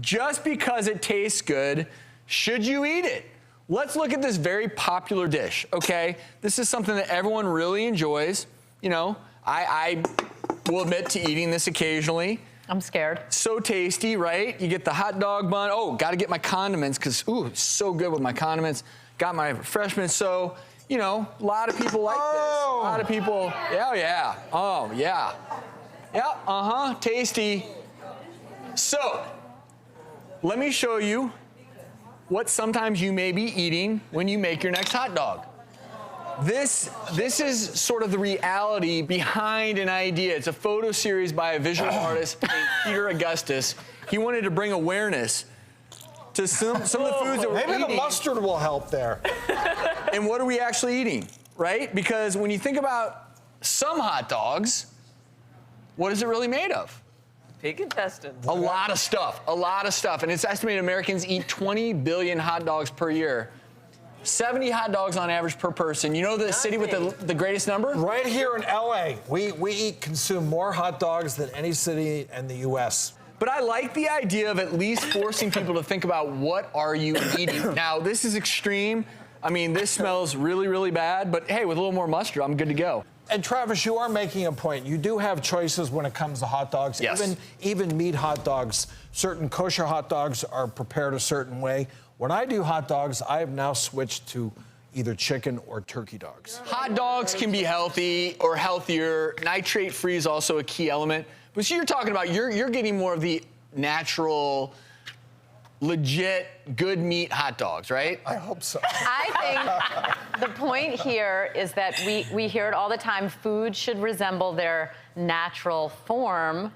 Just because it tastes good, should you eat it? Let's look at this very popular dish, okay? This is something that everyone really enjoys. You know, I will admit to eating this occasionally. I'm scared. So tasty, right? You get the hot dog bun. Oh, got to get my condiments because, ooh, it's so good with my condiments. Got my refreshments. So, you know, a lot of people like this. A lot of people, yeah. Oh, yeah. Yeah, tasty. So, let me show you what sometimes you may be eating when you make your next hot dog. This is sort of the reality behind an idea. It's a photo series by a visual artist named Peter Augustus. He wanted to bring awareness to some of the foods that we're eating. Maybe the mustard will help there. And what are we actually eating, right? Because when you think about some hot dogs, what is it really made of? Pig intestines. A lot of stuff. And it's estimated Americans eat 20 billion hot dogs per year. 70 hot dogs on average per person. You know the city with the greatest number? Right here in LA, we consume more hot dogs than any city in the US. But I like the idea of at least forcing people to think about what are you eating. Now, this is extreme. I mean, this smells really, really bad, but hey, with a little more mustard, I'm good to go. And Travis, you are making a point. You do have choices when it comes to hot dogs. Yes. Even meat hot dogs. Certain kosher hot dogs are prepared a certain way. When I do hot dogs, I have now switched to either chicken or turkey dogs. Hot dogs can be healthy or healthier. Nitrate-free is also a key element. But so you're talking about, you're getting more of the natural, legit, good meat hot dogs, right? I hope so. I think the point here is that we hear it all the time, food should resemble their natural form.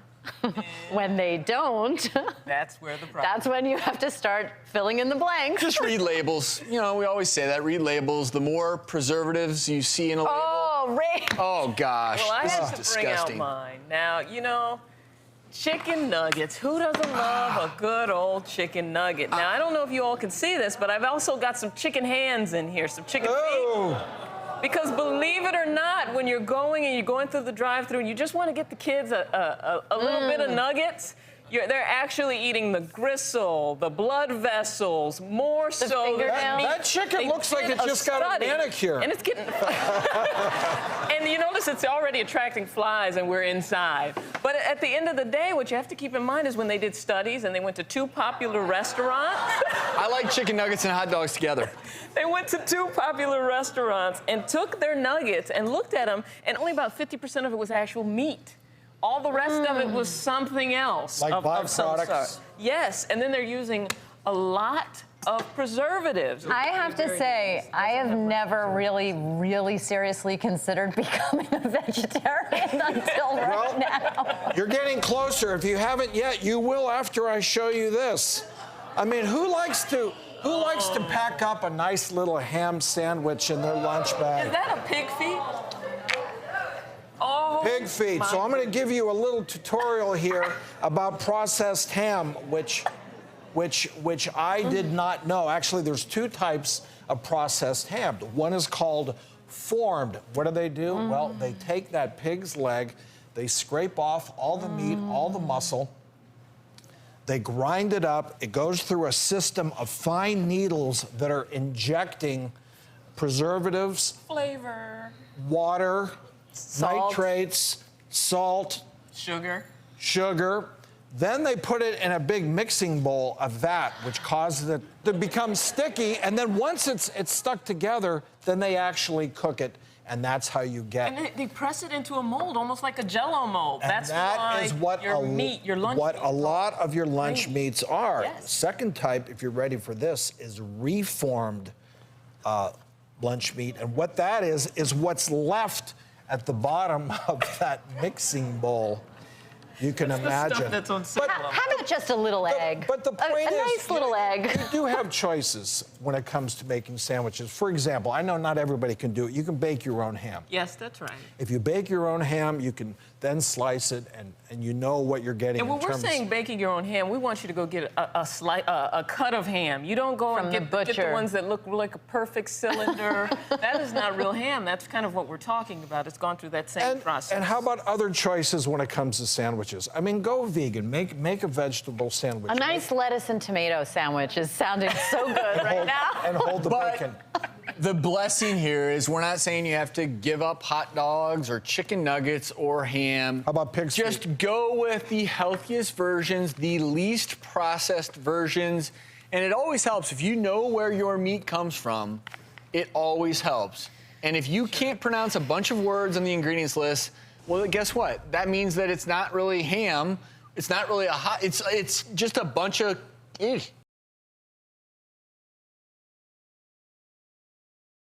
When they don't, That's where the problem. that's when you have to start filling in the blanks. Just read labels. You know, we always say that, read labels. The more preservatives you see in a label. Oh, Ray. Oh, gosh, Well, I this had is to bring out disgusting. mine. Now, you know, chicken nuggets. Who doesn't love a good old chicken nugget? Now, I don't know if you all can see this, but I've also got some chicken hands in here, some chicken feet. Because believe it or not, when you're going through the drive-thru and you just want to get the kids a little bit of nuggets, they're actually eating the gristle, the blood vessels, more so than meat. That chicken looks like it just got a manicure. And it's getting... And you notice it's already attracting flies and we're inside. But at the end of the day, what you have to keep in mind is when they did studies and they went to 2 popular restaurants. I like chicken nuggets and hot dogs together. They went to 2 popular restaurants and took their nuggets and looked at them, and only about 50% of it was actual meat. All the rest of it was something else. Like of some byproducts? sort. Yes, and then they're using a lot of preservatives. I have to say, I have never really seriously considered becoming a vegetarian until right now. You're getting closer. If you haven't yet, you will after I show you this. I mean, who likes to pack up a nice little ham sandwich in their lunch bag? Is that a pig feet? Oh, Pig feet. So I'm going to give you a little tutorial here about processed ham, which I did not know. Actually, there's 2 types of processed ham. One is called formed. What do? Well, they take that pig's leg, they scrape off all the meat, all the muscle, they grind it up. It goes through a system of fine needles that are injecting preservatives, flavor, water, Salt. nitrates, salt, sugar. Then they put it in a big mixing bowl, a vat, which causes it to become sticky. And then once it's stuck together, then they actually cook it. And that's how you get. And they press it into a mold, almost like a Jell-O mold. And That's that why is what your meat, your lunch what meat a lot of your lunch great. meats are. Yes. Second type, if you're ready for this, is reformed lunch meat. And what that is what's left at the bottom of that mixing bowl. You can imagine. The stuff that's on sale. How about just a little egg? But the point a is, nice little egg. You do have choices when it comes to making sandwiches. For example, I know not everybody can do it. You can bake your own ham. Yes, that's right. If you bake your own ham, you can then slice it, and you know what you're getting. And when we're saying baking your own ham, we want you to go get a cut of ham. You don't go From and the get butcher. the ones that look like a perfect cylinder. That is not real ham. That's kind of what we're talking about. It's gone through that same process. And how about other choices when it comes to sandwiches? sandwiches. I mean, go vegan. Make a vegetable sandwich. A nice lettuce and tomato sandwich is sounding so good right now. And hold the But- bacon. The blessing here is we're not saying you have to give up hot dogs or chicken nuggets or ham. How about pig's feet? Just go with the healthiest versions, the least processed versions. And it always helps if you know where your meat comes from. It always helps. And if you can't pronounce a bunch of words on the ingredients list, well, guess what? That means that it's not really ham. It's not really it's just a bunch of